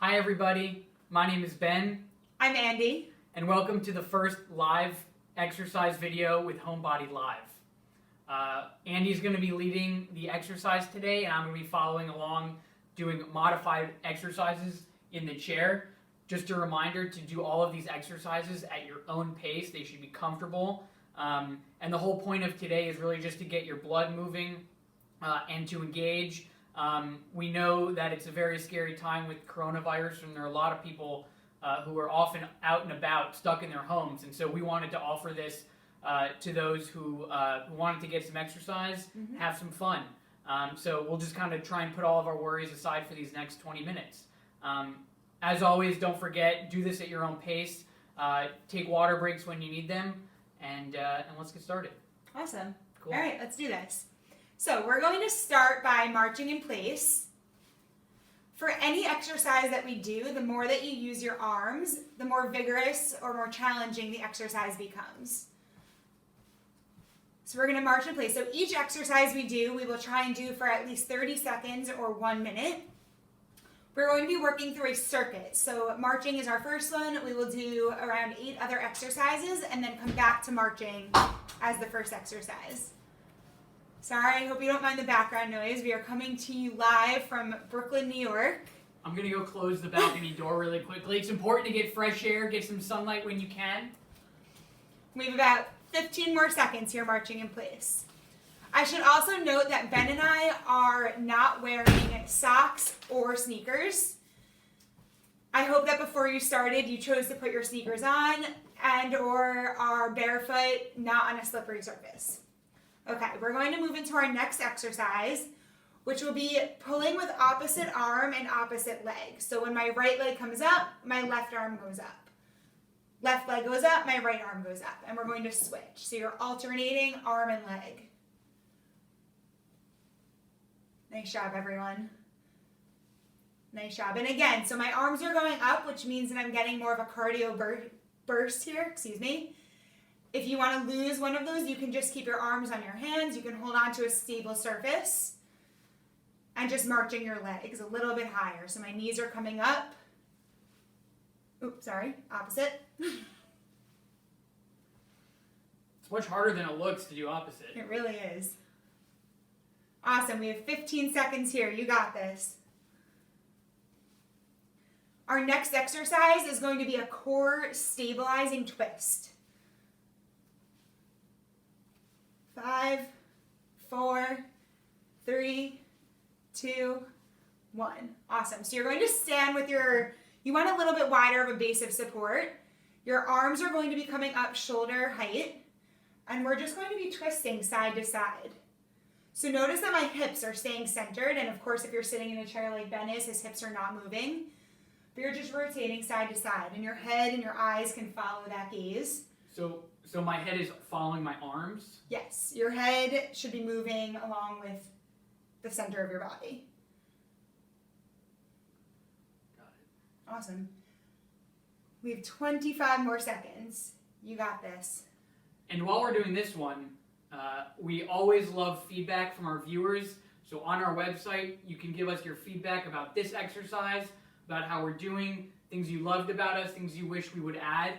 Hi everybody, my name is Ben. I'm Andi. And welcome to the first live exercise video with Homebodylive. Andy's going to be leading the exercise today, and I'm going to be following along doing modified exercises in the chair. Just a reminder to do all of these exercises at your own pace. They should be comfortable. And the whole point of today is really just to get your blood moving and to engage. We know that it's a very scary time with coronavirus, and there are a lot of people who are often out and about, stuck in their homes. And so we wanted to offer this to those who wanted to get some exercise, have some fun. So we'll just kind of try and put all of our worries aside for these next 20 minutes. As always, don't forget, do this at your own pace. Take water breaks when you need them, and let's get started. Awesome. Cool. All right, let's do this. So we're going to start by marching in place. For any exercise that we do, the more that you use your arms, the more vigorous or more challenging the exercise becomes. So we're going to march in place. So each exercise we do, we will try and do for at least 30 seconds or 1 minute. We're going to be working through a circuit. So marching is our first one. We will do around 8 other exercises and then come back to marching as the first exercise. Sorry, I hope you don't mind the background noise. We are coming to you live from Brooklyn, New York. I'm going to go close the balcony door really quickly. It's important to get fresh air, get some sunlight when you can. We have about 15 more seconds here marching in place. I should also note that Ben and I are not wearing socks or sneakers. I hope that before you started, you chose to put your sneakers on and or are barefoot, not on a slippery surface. Okay, we're going to move into our next exercise, which will be pulling with opposite arm and opposite leg. So when my right leg comes up, my left arm goes up. Left leg goes up, my right arm goes up. And we're going to switch. So you're alternating arm and leg. Nice job, everyone. Nice job. And again, so my arms are going up, which means that I'm getting more of a cardio burst here, excuse me. If you want to lose one of those, you can just keep your arms on your hands. You can hold on to a stable surface and just marching your legs a little bit higher. So my knees are coming up. Oops, sorry, opposite. It's much harder than it looks to do opposite. It really is. Awesome, we have 15 seconds here. You got this. Our next exercise is going to be a core stabilizing twist. 5, 4, 3, 2, 1. Awesome. So you're going to stand with you want a little bit wider of a base of support. Your arms are going to be coming up shoulder height, and we're just going to be twisting side to side. So notice that my hips are staying centered, and of course if you're sitting in a chair like Ben is, his hips are not moving, but you're just rotating side to side, and your head and your eyes can follow that gaze. So my head is following my arms? Yes, your head should be moving along with the center of your body. Got it. Awesome. We have 25 more seconds. You got this. And while we're doing this one, we always love feedback from our viewers. So on our website, you can give us your feedback about this exercise, about how we're doing, things you loved about us, things you wish we would add.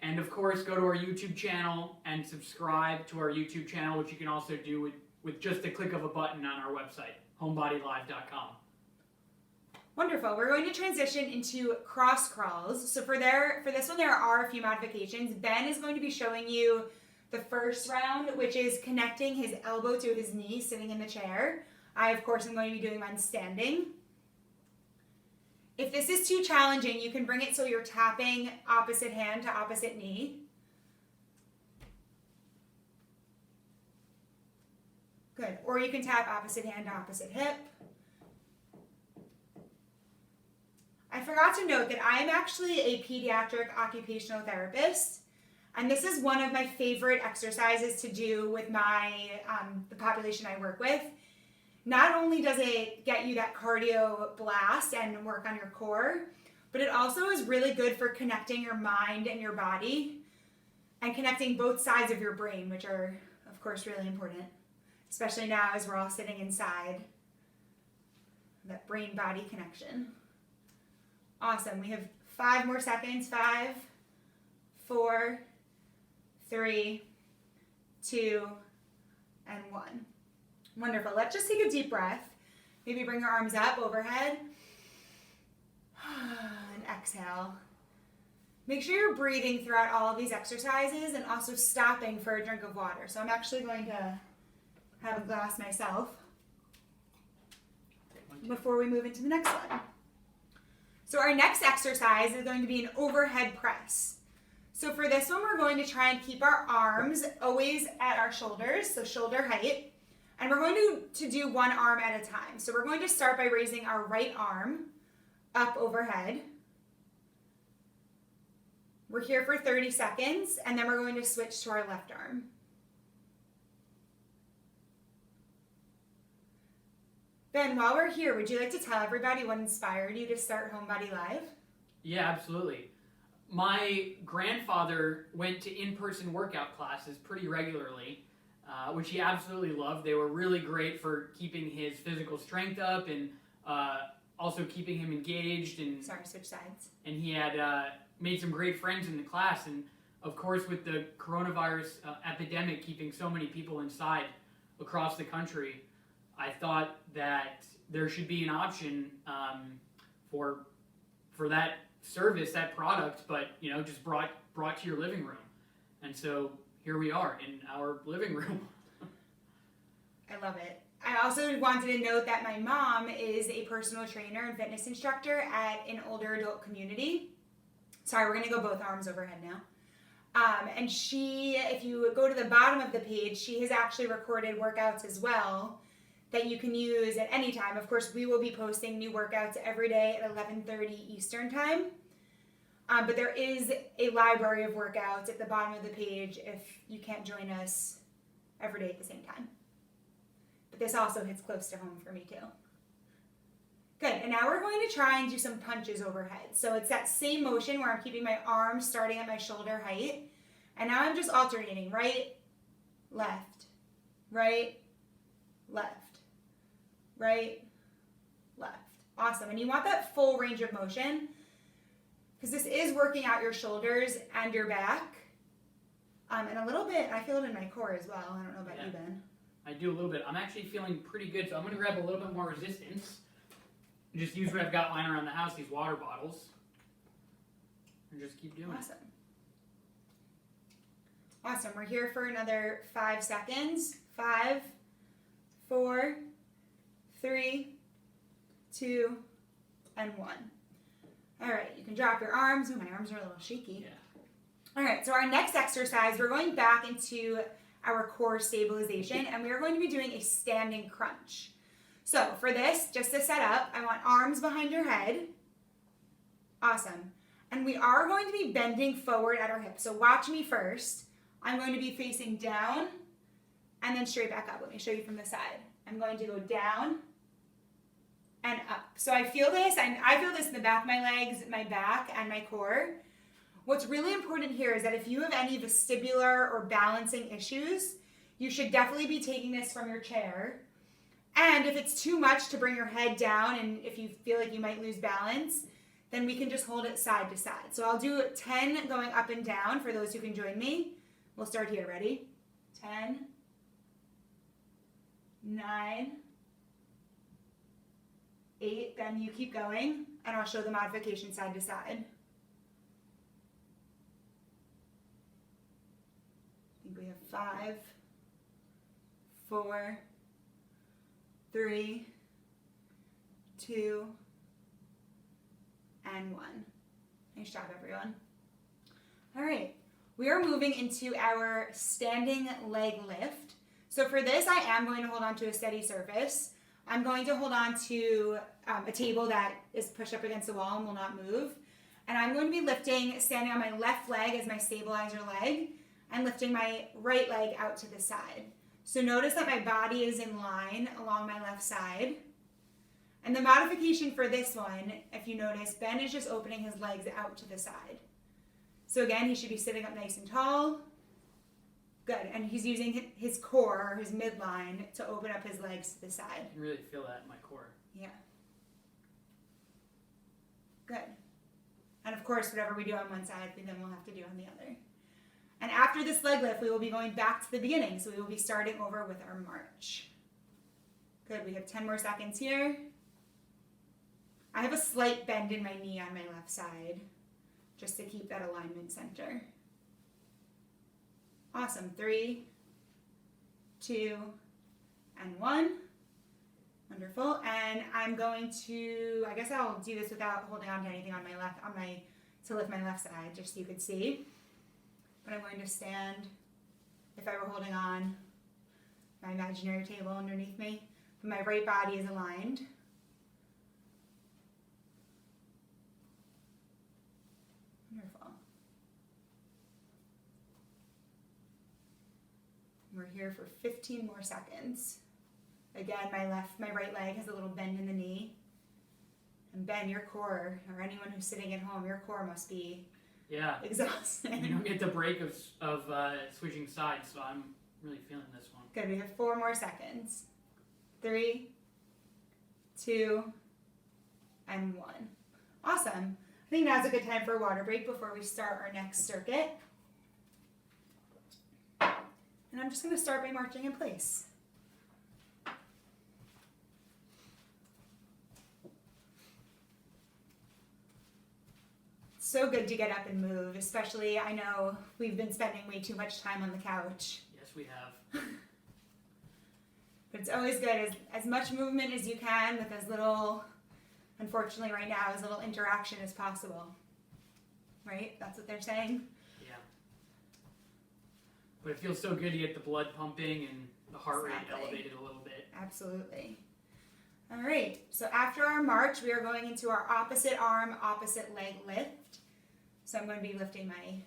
And of course, go to our YouTube channel and subscribe to our YouTube channel, which you can also do with just a click of a button on our website, homebodylive.com. Wonderful. We're going to transition into cross crawls. So for this one, there are a few modifications. Ben is going to be showing you the first round, which is connecting his elbow to his knee, sitting in the chair. I, of course, am going to be doing mine standing. If this is too challenging, you can bring it so you're tapping opposite hand to opposite knee. Good. Or you can tap opposite hand to opposite hip. I forgot to note that I am actually a pediatric occupational therapist, and this is one of my favorite exercises to do with the population I work with. Not only does it get you that cardio blast and work on your core, but it also is really good for connecting your mind and your body and connecting both sides of your brain, which are, of course, really important, especially now as we're all sitting inside. That brain-body connection. Awesome. We have 5 more seconds. 5, 4, 3, 2, and 1. Wonderful. Let's just take a deep breath. Maybe bring your arms up overhead. And exhale. Make sure you're breathing throughout all of these exercises and also stopping for a drink of water. So I'm actually going to have a glass myself before we move into the next one. So our next exercise is going to be an overhead press. So for this one, we're going to try and keep our arms always at our shoulders, so shoulder height. And we're going to do one arm at a time. So we're going to start by raising our right arm up overhead. We're here for 30 seconds, and then we're going to switch to our left arm. Ben, while we're here, would you like to tell everybody what inspired you to start Homebodylive? Yeah, absolutely. My grandfather went to in-person workout classes pretty regularly, which he absolutely loved. They were really great for keeping his physical strength up and also keeping him engaged. And Sorry, switch sides. And he had made some great friends in the class. And of course, with the coronavirus epidemic keeping so many people inside across the country, I thought that there should be an option for that service, that product, but just brought to your living room. And so here we are in our living room. I love it. I also wanted to note that my mom is a personal trainer and fitness instructor at an older adult community. Sorry, we're going to go both arms overhead now. And she, if you go to the bottom of the page, she has actually recorded workouts as well that you can use at any time. Of course, we will be posting new workouts every day at 11:30 Eastern time. But there is a library of workouts at the bottom of the page if you can't join us every day at the same time. But this also hits close to home for me too. Good, and now we're going to try and do some punches overhead. So it's that same motion where I'm keeping my arms starting at my shoulder height. And now I'm just alternating right, left, right, left. Right, left. Awesome. And you want that full range of motion because this is working out your shoulders and your back. And a little bit, I feel it in my core as well. I don't know about you, Ben. I do a little bit. I'm actually feeling pretty good, so I'm going to grab a little bit more resistance. And just use what I've got lying around the house, these water bottles. And just keep doing it. Awesome. We're here for another 5 seconds. 5, 4, 3, 2, and 1. All right, you can drop your arms. Oh, my arms are a little shaky. Yeah. All right, so our next exercise, we're going back into our core stabilization, and we are going to be doing a standing crunch. So for this, just to set up, I want arms behind your head. Awesome. And we are going to be bending forward at our hips. So watch me first. I'm going to be facing down and then straight back up. Let me show you from the side. I'm going to go down and up. So I feel this, and I feel this in the back of my legs, my back, and my core. What's really important here is that if you have any vestibular or balancing issues, you should definitely be taking this from your chair. And if it's too much to bring your head down and if you feel like you might lose balance, then we can just hold it side to side. So I'll do 10 going up and down for those who can join me. We'll start here. Ready? 10, 9, 8. Then you keep going, and I'll show the modification side to side. I think we have 5, 4, 3, 2, and 1. Nice job, everyone. All right, we are moving into our standing leg lift. So for this, I am going to hold on to a steady surface. I'm going to hold on to a table that is pushed up against the wall and will not move. And I'm going to be lifting, standing on my left leg as my stabilizer leg, and lifting my right leg out to the side. So notice that my body is in line along my left side. And the modification for this one, if you notice, Ben is just opening his legs out to the side. So again, he should be sitting up nice and tall. Good, and he's using his core, or his midline, to open up his legs to the side. I can really feel that in my core. Yeah. Good. course, whatever we do on one side, then we'll have to do on the other. And after this leg lift, we will be going back to the beginning. So we will be starting over with our march. Good, we have 10 more seconds here. I have a slight bend in my knee on my left side, just to keep that alignment center. Awesome, 3, 2, and 1. Wonderful, and I'm going to, I guess I'll do this without holding on to anything on my left, to lift my left side, just so you can see. But I'm going to stand, if I were holding on my imaginary table underneath me, but my right body is aligned. Wonderful. We're here for 15 more seconds. Again, my right leg has a little bend in the knee. And Ben, your core, or anyone who's sitting at home, your core must be exhausted. You don't get the break of switching sides, so I'm really feeling this one. Good, we have 4 more seconds. 3, 2, and 1. Awesome. I think now's a good time for a water break before we start our next circuit. And I'm just going to start by marching in place. So good to get up and move, especially I know we've been spending way too much time on the couch. Yes, we have. But it's always good, as much movement as you can with as little, unfortunately right now, as little interaction as possible. Right? That's what they're saying? Yeah. But it feels so good to get the blood pumping and the heart rate elevated a little bit. Absolutely. All right, so after our march, we are going into our opposite arm, opposite leg lift. So I'm going to be lifting my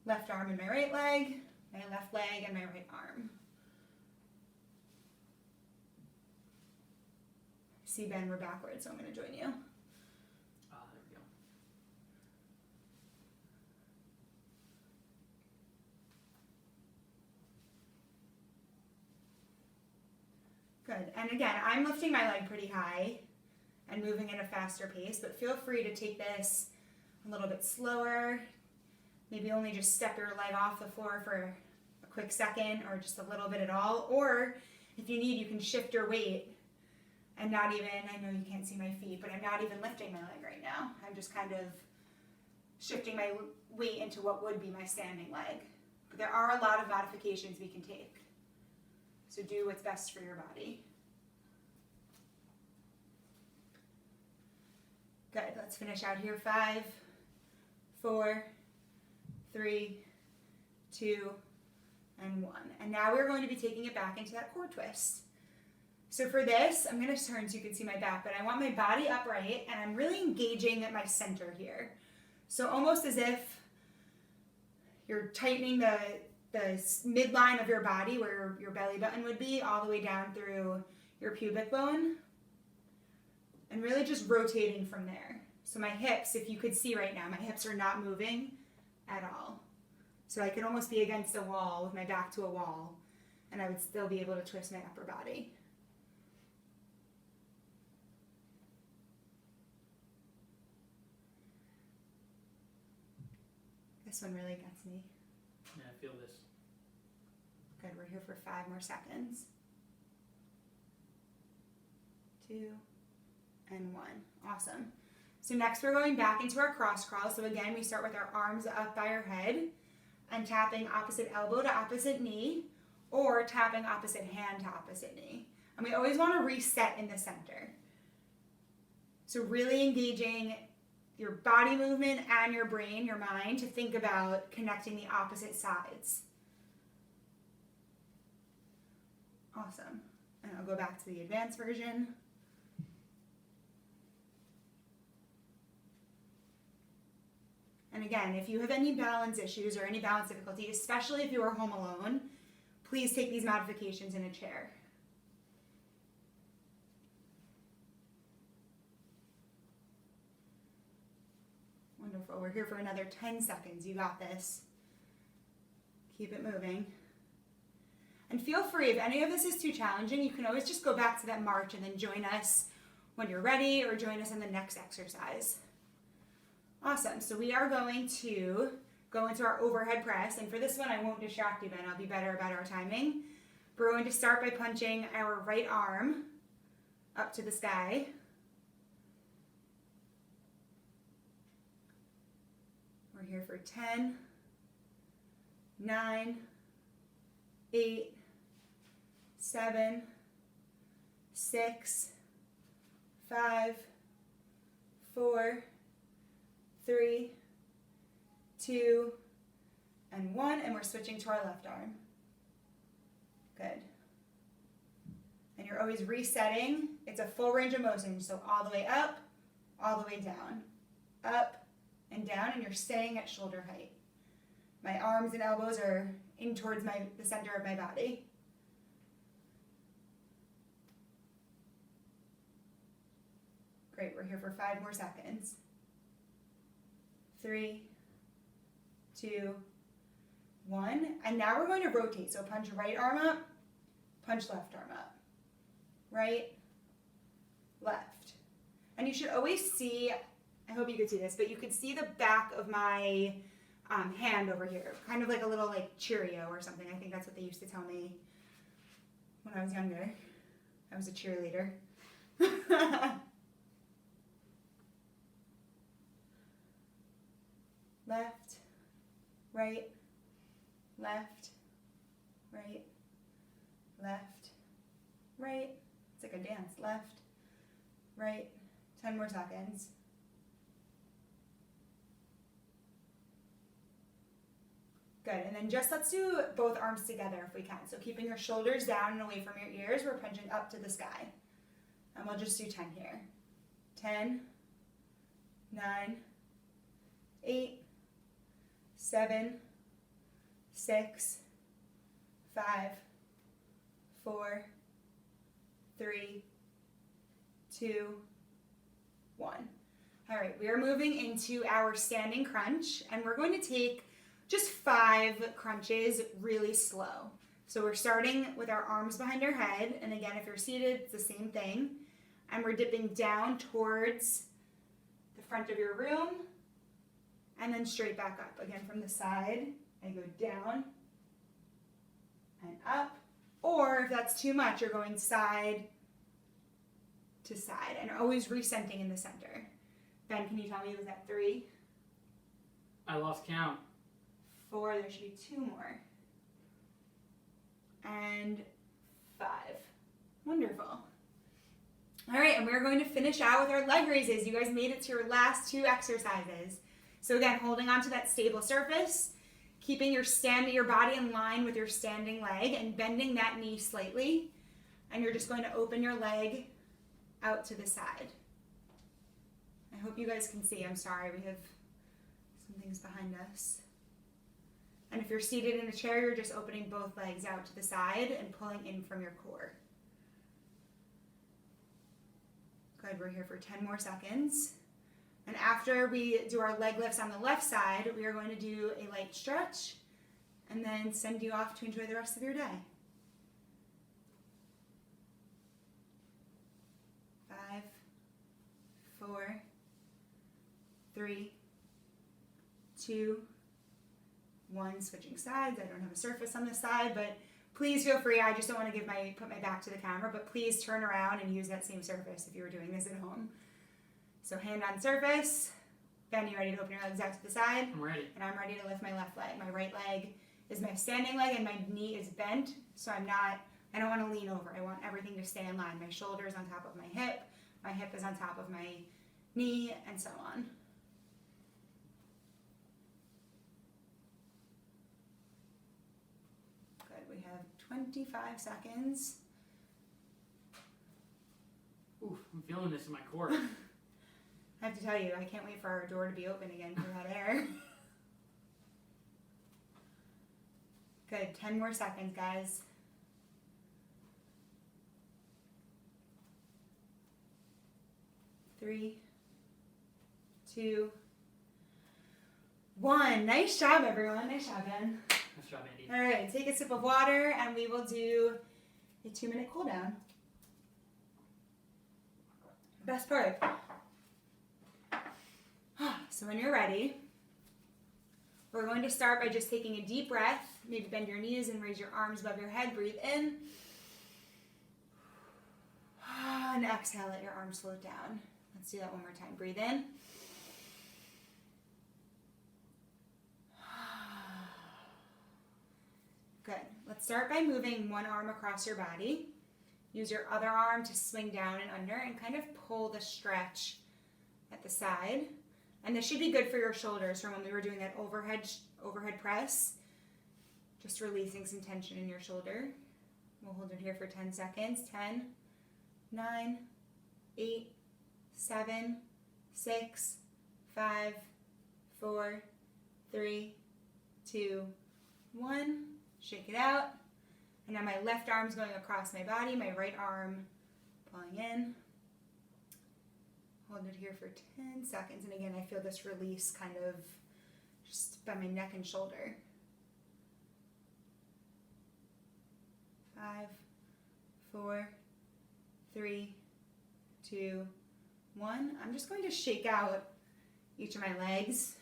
left arm and my right leg, my left leg and my right arm. See, Ben, we're backwards, so I'm going to join you. There we go. Good, and again, I'm lifting my leg pretty high and moving at a faster pace, but feel free to take this a little bit slower. Maybe only just step your leg off the floor for a quick second or just a little bit at all. Or if you need, you can shift your weight and not even, I know you can't see my feet, but I'm not even lifting my leg right now. I'm just kind of shifting my weight into what would be my standing leg. But there are a lot of modifications we can take. So do what's best for your body. Good, let's finish out here. 5, 4, 3, 2, and 1. And now we're going to be taking it back into that core twist. So for this, I'm going to turn so you can see my back, but I want my body upright and I'm really engaging at my center here. So almost as if you're tightening the midline of your body where your belly button would be all the way down through your pubic bone and really just rotating from there. So my hips, if you could see right now, my hips are not moving at all. So I could almost be against a wall with my back to a wall and I would still be able to twist my upper body. This one really gets me. Yeah, I feel this. Good, we're here for 5 more seconds. 2, and 1. Awesome. So next we're going back into our cross crawl. So again, we start with our arms up by our head and tapping opposite elbow to opposite knee or tapping opposite hand to opposite knee. And we always want to reset in the center. So really engaging your body movement and your brain, your mind, to think about connecting the opposite sides. Awesome. And I'll go back to the advanced version. And again, if you have any balance issues or any balance difficulty, especially if you are home alone, please take these modifications in a chair. Wonderful. We're here for another 10 seconds. You got this. Keep it moving. And feel free, if any of this is too challenging, you can always just go back to that march and then join us when you're ready or join us in the next exercise. Awesome. So we are going to go into our overhead press. And for this one, I won't distract you, Ben. I'll be better about our timing. We're going to start by punching our right arm up to the sky. We're here for 10, 9, 8, 7, 6, 5, 4, 3, 2, and 1, and we're switching to our left arm. Good. And you're always resetting. It's a full range of motion, so all the way up, all the way down, up and down, and you're staying at shoulder height. My arms and elbows are in towards the center of my body. Great, we're here for 5 more seconds. 3, 2, 1. And now we're going to rotate. So punch right arm up, punch left arm up. Right, left. And you should always see, I hope you could see this, but you could see the back of my hand over here. Kind of like a little like Cheerio or something. I think that's what they used to tell me when I was younger. I was a cheerleader. Left, right, left, right, left, right. It's like a dance. Left, right, 10 more seconds. Good, and then just let's do both arms together if we can. So keeping your shoulders down and away from your ears, we're punching up to the sky. And we'll just do 10 here. 10, 9, 8, 7, 6, 5, 4, 3, 2, 1. All right, we are moving into our standing crunch, and we're going to take just 5 crunches really slow. So we're starting with our arms behind our head, and again, if you're seated, it's the same thing. And we're dipping down towards the front of your room, and then straight back up. Again, from the side, I go down and up. Or if that's too much, you're going side to side and always recentering in the center. Ben, can you tell me, was that 3? I lost count. 4, there should be 2 more. And 5. Wonderful. All right, and we're going to finish out with our leg raises. You guys made it to your last 2 exercises. So again, holding onto that stable surface, keeping your body in line with your standing leg and bending that knee slightly. And you're just going to open your leg out to the side. I hope you guys can see. I'm sorry, we have some things behind us. And if you're seated in a chair, you're just opening both legs out to the side and pulling in from your core. Good, we're here for 10 more seconds. And after we do our leg lifts on the left side, we are going to do a light stretch and then send you off to enjoy the rest of your day. 5, 4, 3, 2, 1. Switching sides. I don't have a surface on this side, but please feel free. I just don't want to put my back to the camera, but please turn around and use that same surface if you were doing this at home. So hand on surface. Ben, you ready to open your legs out to the side? I'm ready. And I'm ready to lift my left leg. My right leg is my standing leg and my knee is bent, so I don't want to lean over. I want everything to stay in line. My shoulder is on top of my hip is on top of my knee, and so on. Good, we have 25 seconds. Oof, I'm feeling this in my core. I have to tell you, I can't wait for our door to be open again for that air. Good, 10 more seconds, guys. 3, 2, 1. Nice job, everyone. Nice job, Ben. Nice job, Andi. All right, take a sip of water, and we will do a 2-minute cool down. Best part. So when you're ready, we're going to start by just taking a deep breath. Maybe bend your knees and raise your arms above your head. Breathe in. And exhale, let your arms float down. Let's do that one more time. Breathe in. Good. Let's start by moving one arm across your body. Use your other arm to swing down and under and kind of pull the stretch at the side. And this should be good for your shoulders from when we were doing that overhead press. Just releasing some tension in your shoulder. We'll hold it here for 10 seconds. 10, 9, 8, 7, 6, 5, 4, 3, 2, 1. Shake it out. And now my left arm's going across my body, my right arm pulling in. Hold it here for 10 seconds. And again, I feel this release kind of just by my neck and shoulder. 5, 4, 3, 2, 1. I'm just going to shake out each of my legs.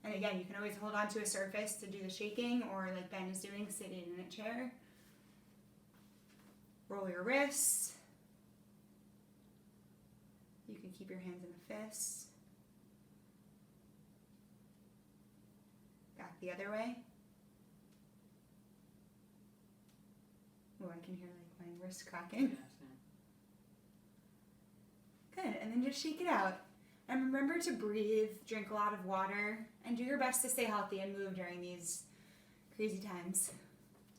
And again, you can always hold on to a surface to do the shaking, or like Ben is doing, sitting in a chair. Roll your wrists. You can keep your hands in a fist. Back the other way. Oh, I can hear like my wrist cracking. Good, and then just shake it out. And remember to breathe, drink a lot of water, and do your best to stay healthy and move during these crazy times.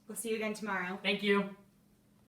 We'll see you again tomorrow. Thank you.